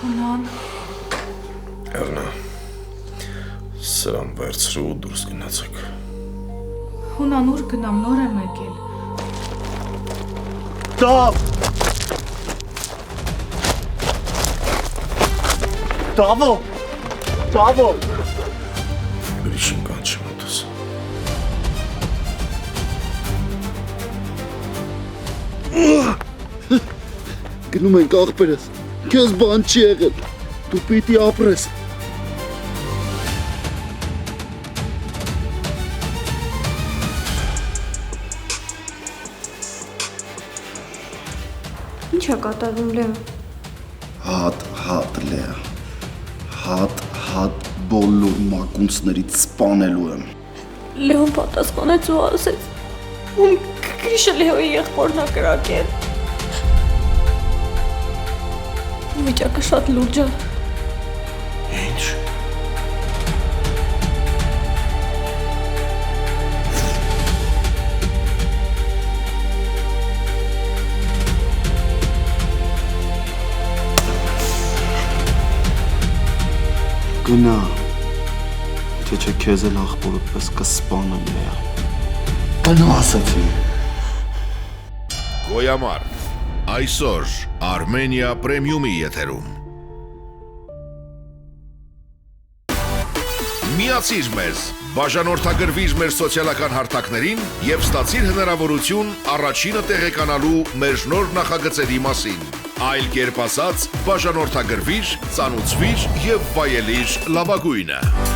Հունան։ Էրնա, սրան վերցրու ու դուրս գնացեք։ Հունան ուր գնամ, նոր եմ եկել։ Դավ! Դավո! Դավո! Ուրիշին կանչեմ ուտս։ Գնում ենք աղբերս, քեզ բան չի եղել, դու պիտի ապրես։ Ինչ է կատարվում, Լեոն։ Հատ Լեա, հատ բոլոր մակունցներից սպանելու եմ։ Լեոն պատասխանեց ու ասեց, ում Գրիշը Լեոյի եղբորն է կրակել։ Վիճակը շատ լուրջ է։ Ինչ։ Գնա, թե չէ քեզ էլ աղբորդ պես կսպանեմ Լեա։ Գնա ասացի։ Գոյամար, այսօր Արմենիա պրեմիումի եթերում։ Միացիր մեզ, բաժանորդագրվիր մեր սոցիալական հարթակներին և ստացիր հնարավորություն առաջինը տեղեկանալու մեր նոր նախագծերի մասին։ Այլ կերպ ասած, բաժանորդագրվիր, ծանուցվիր և վայելիր լավագույնը։